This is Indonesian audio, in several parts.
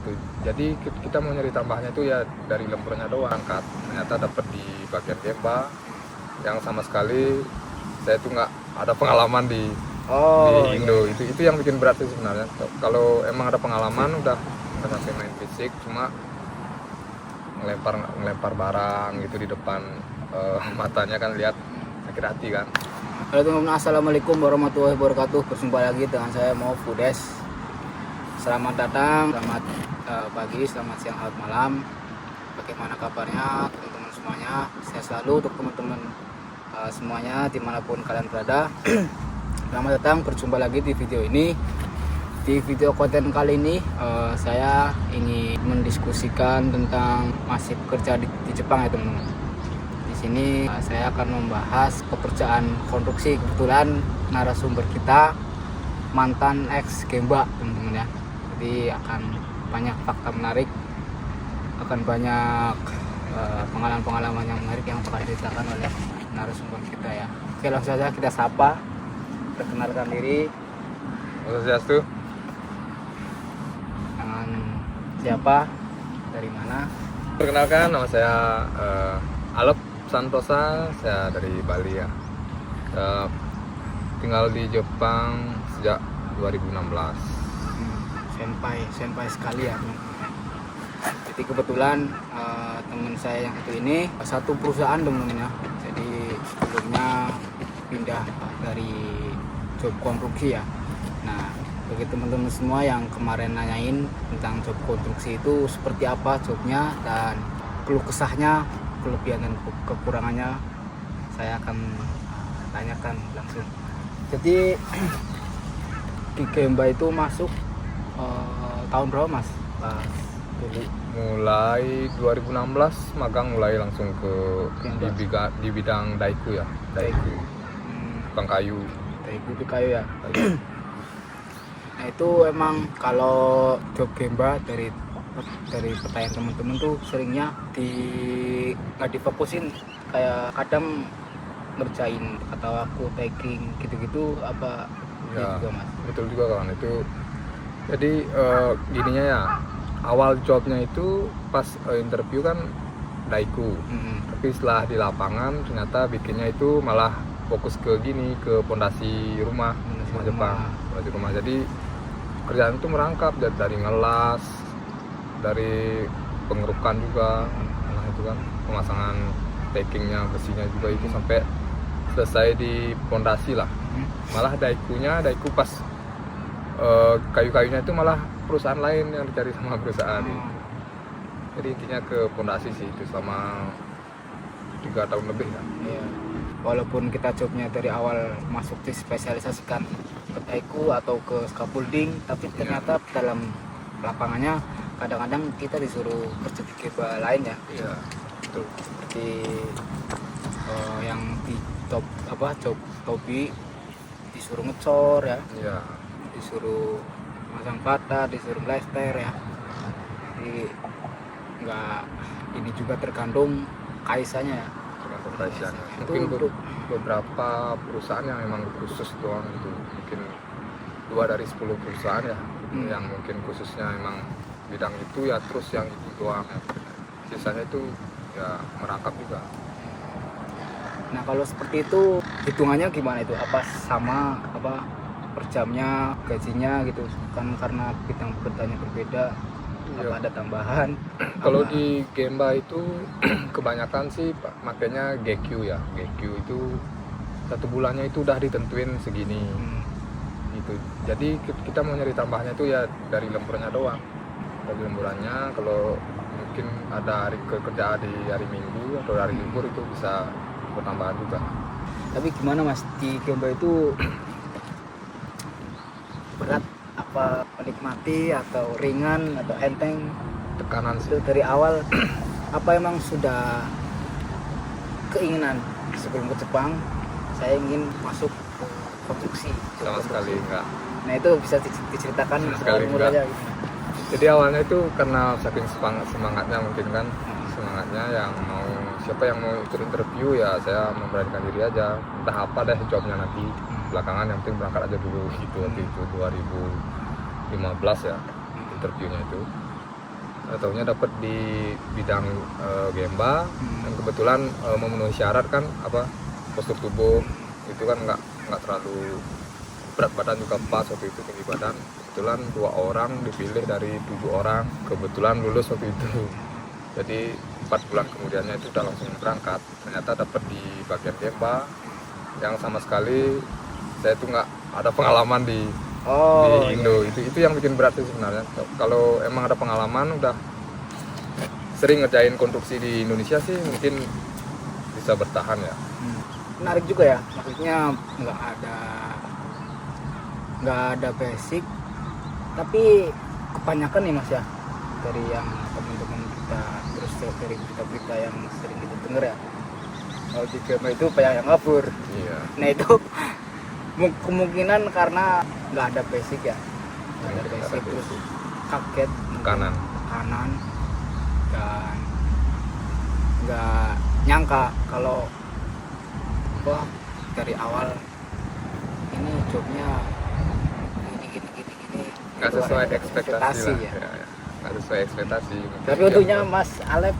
gitu. Jadi kita mau nyari tambahnya itu ya dari lemburnya doang, angkat. Ternyata dapat di bagian gemba yang sama sekali saya tuh nggak ada pengalaman di Indo. Iya. Itu yang bikin berat sih sebenarnya. Kalau emang ada pengalaman udah sampai main fisik, cuma ngelempar barang gitu di depan matanya kan lihat sakit hati kan. Halo teman-teman, assalamualaikum warahmatullahi wabarakatuh. Berjumpa lagi dengan saya Mo Fudes. Selamat datang, selamat pagi, selamat siang, selamat malam. Bagaimana kabarnya teman-teman semuanya? Saya selalu untuk teman-teman semuanya dimanapun kalian berada. Selamat datang, berjumpa lagi di video ini. Di video konten kali ini saya ingin mendiskusikan tentang masih bekerja di Jepang ya teman-teman. Di sini saya akan membahas pekerjaan konstruksi. Kebetulan narasumber kita mantan ex Gemba teman-teman ya. Jadi akan banyak fakta menarik, akan banyak pengalaman-pengalaman yang menarik yang bakal diceritakan oleh narasumber kita ya. Oke, langsung saja kita sapa, perkenalkan diri. Swastiastu. Dengan siapa, dari mana? Perkenalkan, nama saya Alep Santosa, saya dari Bali ya. Saya tinggal di Jepang sejak 2016. Senpai sekali ya teman-teman. Jadi kebetulan teman saya yang satu ini satu perusahaan teman-teman ya. Jadi sebelumnya pindah dari job konstruksi ya. Nah, bagi teman-teman semua yang kemarin nanyain tentang job konstruksi itu seperti apa jobnya dan keluh kesahnya, kelebihan dan kekurangannya, saya akan tanyakan langsung. Jadi di Gemba itu masuk tahun berapa mas? Pas dulu Mulai 2016 magang, mulai langsung di bidang daiku ya. Daiku. Tukang kayu. Daiku itu kayu ya. Nah itu emang kalau job Gemba dari pertanyaan teman-teman tuh seringnya nggak difokusin, kayak kadang ngerjain atau aku tagging gitu-gitu apa Ya, juga mas? betul juga kan itu. Jadi gininya ya, awal jobnya itu pas interview kan daiku. Tapi setelah di lapangan ternyata bikinnya itu malah fokus ke pondasi rumah Jepang. Pondasi rumah. Jadi kerjaan itu merangkap dari ngelas, dari pengerukan juga, nah itu kan pemasangan taggingnya, besinya juga itu sampai selesai di pondasi lah. Malah daiku pas kayu-kayunya itu malah perusahaan lain yang dicari sama perusahaan. Jadi intinya ke pondasi sih itu selama 3 tahun lebih kan. Iya. Walaupun kita jobnya dari awal masuk dispesialisasikan ke daiku atau ke scaffolding, tapi ternyata dalam lapangannya kadang-kadang kita disuruh kerja di Gemba lain ya. Iya, betul. Seperti yang di job topi disuruh ngecor ya. Iya. Disuruh masang bata, disuruh plester ya. Jadi nggak, ini juga tergantung kaisanya ya. Tergantung kaisanya. Itu Mungkin untuk beberapa perusahaan yang memang khusus doang itu, mungkin 2 dari 10 perusahaan ya yang mungkin khususnya memang bidang itu ya, terus yang itu doang ya. Sisanya itu ya merangkap juga. Nah kalau seperti itu hitungannya gimana itu? Apa sama per jamnya, gajinya gitu? Kan karena bidang pekerjaannya berbeda. Iya. Apa ada tambahan? Kalau di Gemba itu kebanyakan sih makanya GQ ya. GQ itu 1 bulannya itu udah ditentuin segini gitu. Jadi kita mau nyari tambahnya itu ya dari lemburnya doang. Dari lemburannya, kalau mungkin ada hari kerja di hari Minggu atau hari libur itu bisa bertambahan juga. Tapi gimana mas, di Gemba itu berat apa menikmati atau ringan atau enteng? Tekanan Itu sih. dari awal apa emang sudah keinginan sebelum ke Jepang saya ingin masuk konstruksi? Sama sekali enggak. Nah itu bisa diceritakan Sama sekali awal enggak. mulanya gitu. Jadi awalnya itu karena saking semangatnya mungkin kan, semangatnya siapa yang mau ikut interview ya saya memberanikan diri aja, entah apa deh jobnya nanti belakangan, yang penting berangkat aja dulu gitu. Waktu itu 2015 ya interviewnya itu. Taunya dapat di bidang Gemba, dan kebetulan memenuhi syarat kan apa postur tubuh itu kan nggak terlalu berat badan juga pas waktu itu, tinggi badan. Kebetulan 2 orang dipilih dari 7 orang, kebetulan lulus waktu itu. Jadi 4 bulan kemudiannya itu udah langsung berangkat. Ternyata dapat di bagian Gemba yang sama sekali saya tuh nggak ada pengalaman di Indo. Itu yang bikin berat sih sebenarnya. Kalau emang ada pengalaman udah sering ngerjain konstruksi di Indonesia sih mungkin bisa bertahan ya. Menarik juga ya, maksudnya nggak ada basic, tapi kebanyakan nih mas ya, dari yang teman-teman kita, terus dari berita-berita yang sering kita dengar ya, kalau di Gemba itu banyak yang ngabur. Iya. Nah itu kemungkinan karena nggak ada basic ya, nggak ada basic, terus kaget Kanan. dan nggak nyangka kalau wah dari awal ini jobnya gini Nggak itu sesuai ada ekspektasi lah. ya. Ya. Nggak sesuai ekspektasi. Tapi untungnya Mas Alep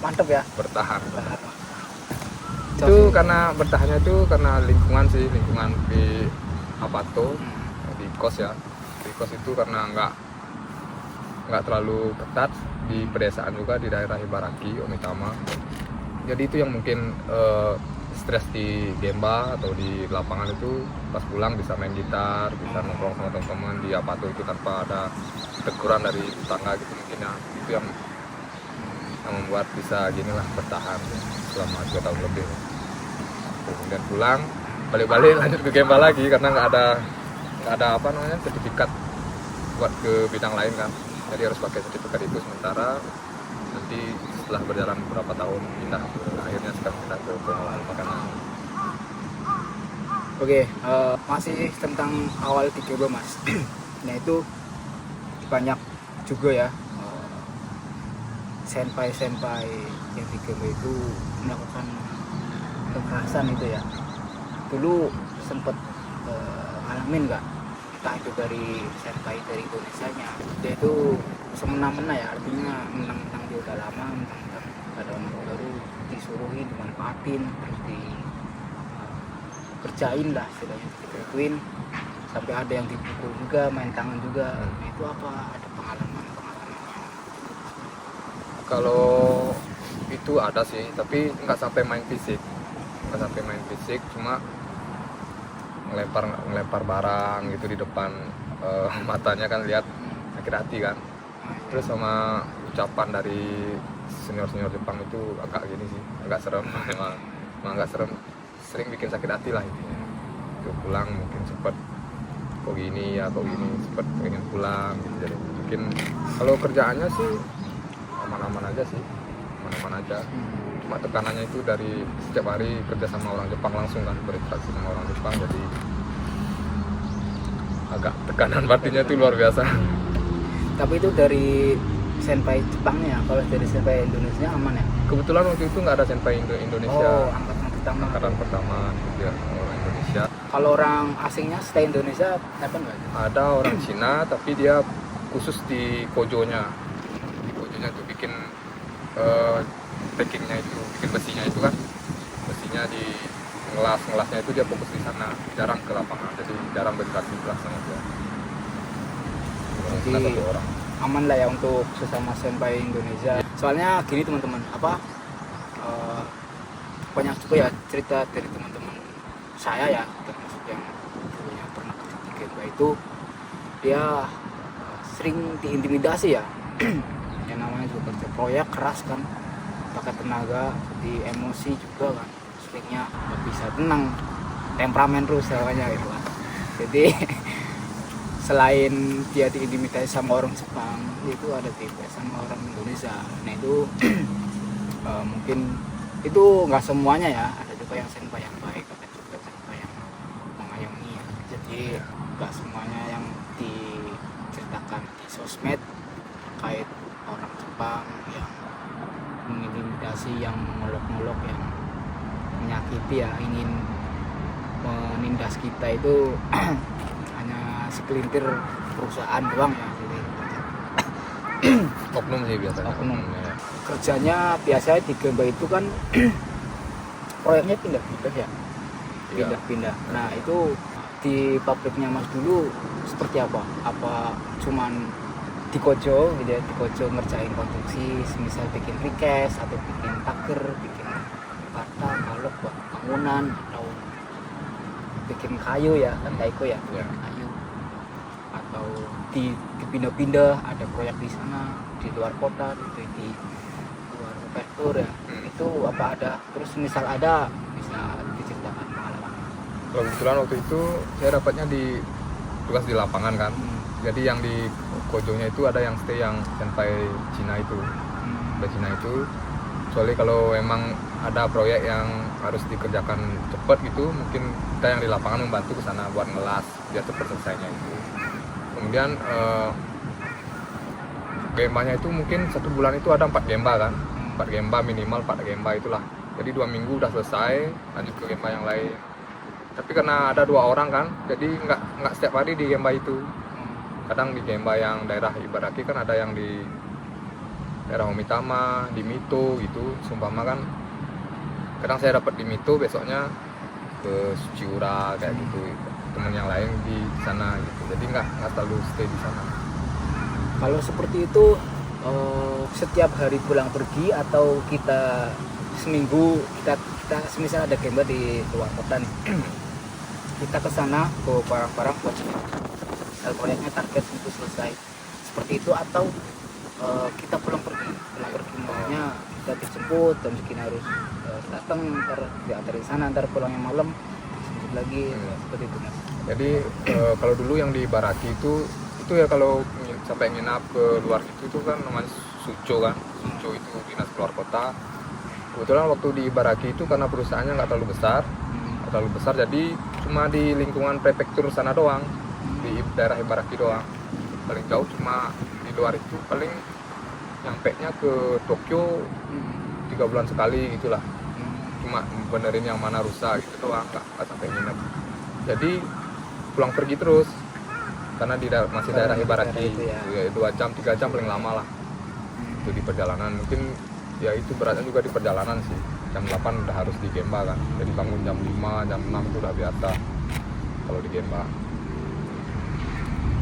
mantep ya. Bertahan. Itu Itu karena bertahannya itu karena lingkungan di Apato, di kos ya. Di kos itu karena nggak terlalu ketat, di pedesaan juga, di daerah Ibaraki, Omitama. Jadi itu yang mungkin stres di Gemba atau di lapangan itu pas pulang bisa main gitar, bisa nongkrong sama teman-teman di Apato itu tanpa ada teguran dari tetangga gitu mungkin ya. Itu yang membuat bisa ginilah bertahan selama 2 tahun lebih. Kemudian pulang, balik-balik lanjut ke Gemba lagi karena nggak ada apa namanya sertifikat buat ke bidang lain kan. Jadi harus pakai sertifikat itu sementara. Nanti setelah berjalan beberapa tahun pindah, akhirnya sekarang kita ke pengolahan makanan. Oke, masih tentang awal di Gemba mas. Nah itu banyak juga ya senpai-senpai yang di Gemba itu melakukan kekerasan itu ya. Dulu sempet ngalamin nggak? Entah itu dari senpai dari Indonesia nya, dia itu semena-mena ya, artinya mentang-mentang dia udah lama, mentang-mentang ada orang baru disuruhin, dimanfaatin, terus kerjain lah istilahnya, digituin sampai ada yang dipukul juga, main tangan juga. Nah, itu apa ada pengalaman? Kalau itu ada sih, tapi nggak sampai main fisik, cuma ngelempar barang gitu di depan matanya kan, lihat sakit hati kan. Terus sama ucapan dari senior Jepang itu agak gini sih, agak serem. emang agak serem, sering bikin sakit hati lah intinya. Itu pulang mungkin sempet kok gini, sempet pengen pulang gitu. Jadi mungkin kalau kerjaannya sih aman-aman aja. Cuma tekanannya itu dari setiap hari kerja sama orang Jepang langsung kan, berinteraksi sama orang Jepang, jadi agak tekanan batinnya itu luar biasa. Tapi itu dari senpai Jepangnya, kalau dari senpai Indonesia aman ya? Kebetulan waktu itu nggak ada senpai Indonesia. Oh, angkatan pertama gitu ya, orang Indonesia. Kalau orang asingnya stay Indonesia apa enggak? Ada orang Cina tapi dia khusus di Kojonya. Di Kojonya itu bikin packingnya itu, bikin besinya itu kan, besinya di ngelasnya itu dia fokus di sana, jarang ke lapangan, jadi jarang berinteraksi sama dia. Jadi satu orang. Aman lah ya untuk sesama senpai Indonesia. Soalnya gini teman-teman, banyak juga ya cerita dari teman-teman saya ya, termasuk yang dulunya pernah kerja di Gemba itu, dia sering diintimidasi ya. Yang namanya juga kerja proyek keras kan, pakai tenaga, di emosi juga kan, seringnya nggak bisa tenang, temperamen terus namanya gitu kan. Jadi selain dia diintimidasi sama orang Jepang, itu ada juga sama orang Indonesia. Nah itu mungkin itu nggak semuanya ya, ada juga yang senpai yang baik, ada juga senpai yang mengayomi ya. Jadi nggak semuanya yang diceritakan di sosmed terkait orang Jepang yang mengintimidasi, yang mengolok-olok, yang menyakiti ya, ingin menindas kita itu hanya segelintir perusahaan doang ya. Jadi oknum sih biasanya. Oknum. Ya. Kerjanya biasanya di Gemba itu kan proyeknya pindah-pindah ya. Iya. Pindah-pindah. Nah, itu di pabriknya Mas dulu seperti apa? Apa cuman di Kojo gitu ya, di Kojo ngerjain konstruksi, misal bikin precast atau bikin pagar, bikin bata, balok buat bangunan, atau bikin kayu ya, kan daiko ya, Ya. kayu, atau dipindah-pindah, ada proyek di sana, di luar kota, di luar prefektur ya, itu apa ada, terus misal ada, bisa diceritakan pengalaman. Kalau kebetulan waktu itu saya dapatnya di tugas di lapangan kan. Jadi yang di Kojonya itu ada yang stay yang sampai Cina itu. Sampai Cina itu. Soalnya kalau memang ada proyek yang harus dikerjakan cepat gitu, mungkin kita yang di lapangan membantu ke sana buat ngelas biar cepat selesainya itu. Kemudian gembanya itu mungkin 1 bulan itu ada 4 gemba kan. 4 gemba minimal 4 gemba itulah. Jadi 2 minggu udah selesai, lanjut ke gemba yang lain. Tapi karena ada 2 orang kan, jadi nggak setiap hari di gemba itu. Kadang di gemba yang daerah Ibaraki kan ada yang di daerah Omitama, di Mito gitu, sumpama kan. Kadang saya dapat di Mito, besoknya ke Suciura kayak gitu, temen yang lain di sana gitu. Jadi nggak selalu stay di sana. Kalau seperti itu setiap hari pulang pergi atau kita seminggu kita semisal ada gemba di luar kota nih, kita ke sana bawa barang-barang buat misal proyeknya target untuk selesai seperti itu, atau kita pulang pergi maksudnya kita dijemput jam segini harus datang, ntar diantarin sana, ntar pulangnya malam dijemput lagi, seperti itu Mas. Jadi kalau dulu yang di Baraki itu ya kalau sampai nginap ke luar itu kan namanya Suco kan. Suco itu dinas keluar kota. Kebetulan waktu di Baraki itu karena perusahaannya nggak terlalu besar, jadi cuma di lingkungan prefektur sana doang, di daerah Ibaraki doang. Paling jauh cuma di luar itu paling nyampe-nya ke Tokyo 3 bulan sekali gitulah. Cuma benerin yang mana rusak gitu doang, nggak sampai nginep. Jadi pulang pergi terus karena masih daerah Ibaraki ya. 2 jam 3 jam paling lama lah itu di perjalanan. Mungkin ya itu beratnya juga di perjalanan sih. Jam 8 udah harus di Gemba kan, jadi bangun jam 5 jam 6 itu udah biasa kalau di Gemba.